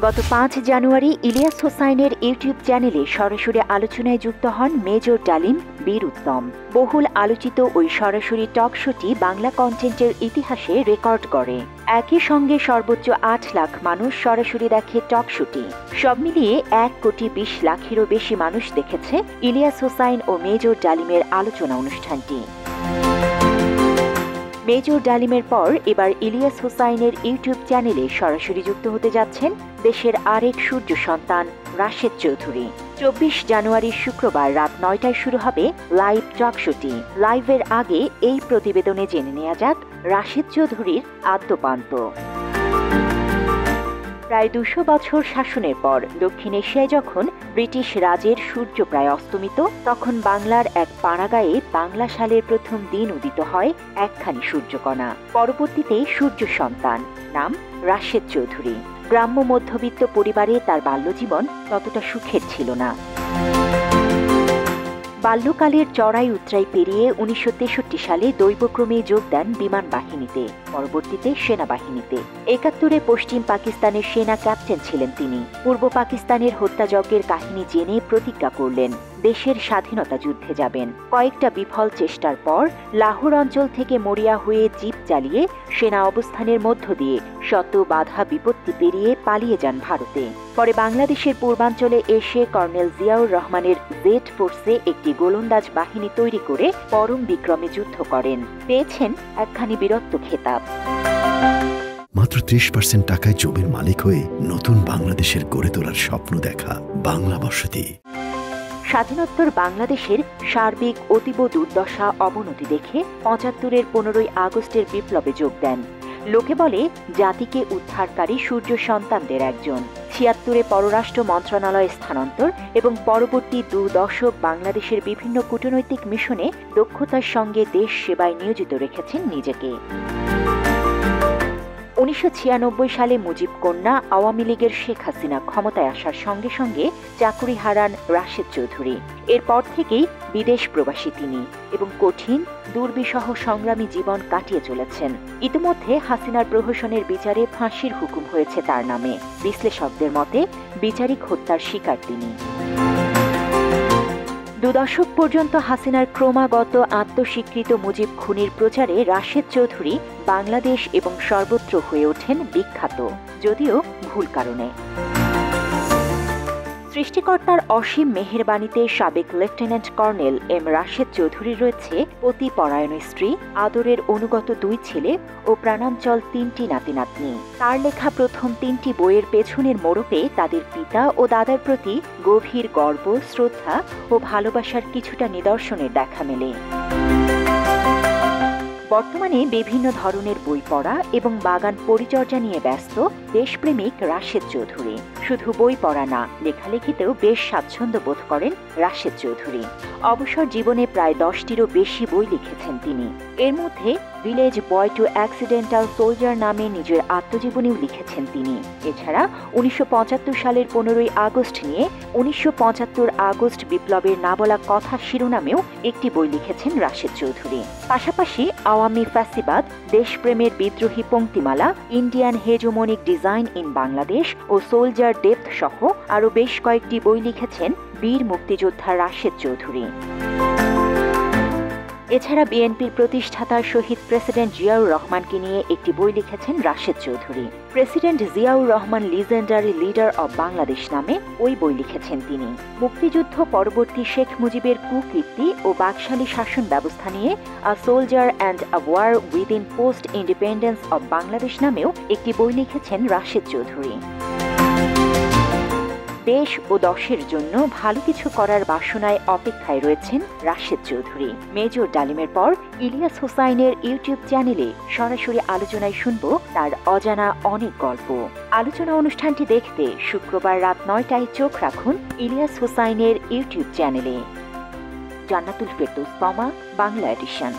গত ৫ জানুয়ারি ইলিয়াস হোসাইনের ইউটিউব চ্যানেলে সরাসরি আলোচনায় যুক্ত হন মেজর ডালিম বীর উত্তম। বহুল আলোচিত ওই সরাসরি টক শোটি বাংলা কন্টেন্টের ইতিহাসে রেকর্ড করে। একই সঙ্গে সর্বোচ্চ ৮ লাখ মানুষ সরাসরি দেখে টক শোটি। সব মিলিয়ে ১,২০,০০,০০০-এরও বেশি মানুষ দেখেছে ইলিয়াস হোসাইন ও মেজর ডালিমের আলোচনা অনুষ্ঠানটি। মেজর ডালিমের পর এবার ইলিয়াস হোসাইনের ইউটিউব চ্যানেলে সরাসরি যুক্ত হতে যাচ্ছেন দেশের আরেক সূর্য সন্তান রাশেদ চৌধুরী। ২৪ জানুয়ারি শুক্রবার রাত ৯টায় শুরু হবে লাইভ টক শোটি। লাইভের আগে এই প্রতিবেদনে জেনে নেওয়া যাক রাশেদ চৌধুরীর আদ্যোপান্ত। প্রায় ২০০ বছর শাসনের পর দক্ষিণ এশিয়ায় যখন ব্রিটিশ রাজের সূর্য প্রায় অস্তমিত, তখন বাংলার এক পাড়াগাঁয়ে বাংলা সালের প্রথম দিন উদিত হয় একখানি সূর্যকণা। পরবর্তীতে সূর্য সন্তান, নাম রাশেদ চৌধুরী। গ্রাম্য মধ্যবিত্ত পরিবারে তার বাল্যজীবন ততটা সুখের ছিল না। বাল্যকালের চড়াই উতরাই পেরিয়ে ১৯৬৩ সালে দৈবক্রমে যোগ দেন বিমান বাহিনীতে, পরবর্তীতে সেনাবাহিনীতে। ৭১-এ পশ্চিম পাকিস্তানের সেনা ক্যাপ্টেন ছিলেন তিনি। পূর্ব পাকিস্তানের হত্যাযজ্ঞের কাহিনী জেনে প্রতিজ্ঞা করলেন দেশের স্বাধীনতা যুদ্ধে যাবেন। কয়েকটা বিফল চেষ্টার পর লাহোর অঞ্চল থেকে মরিয়া হয়ে জিপ চালিয়ে সেনা অবস্থানের মধ্য দিয়ে শত বাধা বিপত্তি পেরিয়ে পালিয়ে যান ভারতে। পরে বাংলাদেশের পূর্বাঞ্চলে এসে কর্নেল জিয়াউর রহমানের জেড ফোর্সে একটি গোলন্দাজ বাহিনী তৈরি করে পরম বিক্রমে যুদ্ধ করেন। পেয়েছেন একখানি বীরত্ব খেতাব। মাত্র ৩০% টাকায় জমির মালিক হয়ে নতুন বাংলাদেশের গড়ে তোলার স্বপ্ন দেখা বাংলা বসতি। স্বাধীনোত্তর বাংলাদেশের সার্বিক অতীব দুর্দশা অবনতি দেখে ৭৫-এর ১৫ই আগস্টের বিপ্লবে যোগ দেন। লোকে বলে জাতিকে উদ্ধারকারী সূর্য সন্তানদের একজন। ৭৬-এ পররাষ্ট্র মন্ত্রণালয়ে স্থানান্তর এবং পরবর্তী ২ দশক বাংলাদেশের বিভিন্ন কূটনৈতিক মিশনে দক্ষতার সঙ্গে দেশ সেবায় নিয়োজিত রেখেছেন নিজেকে। ১৯৯৬ সালে মুজিব কন্যা আওয়ামী লীগের শেখ হাসিনা ক্ষমতায় আসার সঙ্গে সঙ্গে চাকুরি হারান রাশেদ চৌধুরী। এরপর থেকেই বিদেশ প্রবাসী তিনি এবং কঠিন দুর্বিষহ সংগ্রামী জীবন কাটিয়ে চলেছেন। ইতিমধ্যে হাসিনার প্রহসনের বিচারে ফাঁসির হুকুম হয়েছে তার নামে। বিশ্লেষকদের মতে বিচারিক হত্যার শিকার তিনি। ২ দশক পর্যন্ত হাসিনার ক্রমাগত আত্মস্বীকৃত মুজিব খুনির প্রচারে রাশেদ চৌধুরী বাংলাদেশ এবং সর্বত্র হয়ে ওঠেন বিখ্যাত, যদিও ভুল কারণে। সৃষ্টিকর্তার অসীম মেহেরবানিতে সাবেক লেফটেন্যান্ট কর্নেল এম রাশেদ চৌধুরীর রয়েছে পতিপরায়ণ স্ত্রী, আদরের অনুগত ২ ছেলে ও প্রাণাঞ্চল ৩টি নাতি নাতনি। তার লেখা প্রথম ৩টি বইয়ের পেছনের মোড়কে তাদের পিতা ও দাদার প্রতি গভীর গর্ব, শ্রদ্ধা ও ভালোবাসার কিছুটা নিদর্শনের দেখা মেলে। বর্তমানে বিভিন্ন ধরনের বই পড়া এবং বাগান পরিচর্যা নিয়ে ব্যস্ত দেশপ্রেমিক রাশেদ চৌধুরী। শুধু বই পড়া না, লেখালেখিতেও বেশ স্বাচ্ছন্দ্য বোধ করেন রাশেদ চৌধুরী। অবসর জীবনে প্রায় ১০টিরও বেশি বই লিখেছেন তিনি। এর মধ্যে village boy to accidental soldier নামে নিজের আত্মজীবনীও লিখেছেন তিনি। এছাড়া ১৯৭৫ সালের ১৫ই আগস্ট নিয়ে ১৯৭৫ আগস্ট বিপ্লবের না বলা কথা শিরোনামেও একটি বই লিখেছেন রাশেদ চৌধুরী। পাশাপাশি আওয়ামী ফ্যাসিবাদ, দেশপ্রেমের বিদ্রোহী পংক্তিমালা, Indian hegemonic design in Bangladesh ও সোলজার ডেপথ সহ আরও বেশ কয়েকটি বই লিখেছেন বীর মুক্তিযোদ্ধা রাশেদ চৌধুরী। এছাড়া বিএনপির প্রতিষ্ঠাতা শহীদ প্রেসিডেন্ট জিয়াউর রহমানকে নিয়ে একটি বই লিখেছেন Rashed Chowdhury. President Ziaur Rahman legendary leader of Bangladesh নামে ওই বই লিখেছেন তিনি। মুক্তিযুদ্ধ পরবর্তী শেখ মুজিবের কুকীর্তি ও বাকশালী শাসন ব্যবস্থা নিয়ে a soldier and a war within post independence of Bangladesh নামেও একটি বই লিখেছেন রাশেদ চৌধুরী। দেশ ও দশের জন্য ভালো কিছু করার বাসনায় অপেক্ষায় রয়েছেন রাশেদ চৌধুরী। মেজর ডালিমের পর ইলিয়াস হোসাইনের ইউটিউব চ্যানেলে সরাসরি আলোচনায় শুনব তার অজানা অনেক গল্প। আলোচনা অনুষ্ঠানটি দেখতে শুক্রবার রাত ৯টায় চোখ রাখুন ইলিয়াস হোসাইনের ইউটিউব চ্যানেলে। জান্নাতুল ফেরদৌস, বাংলা এডিশন।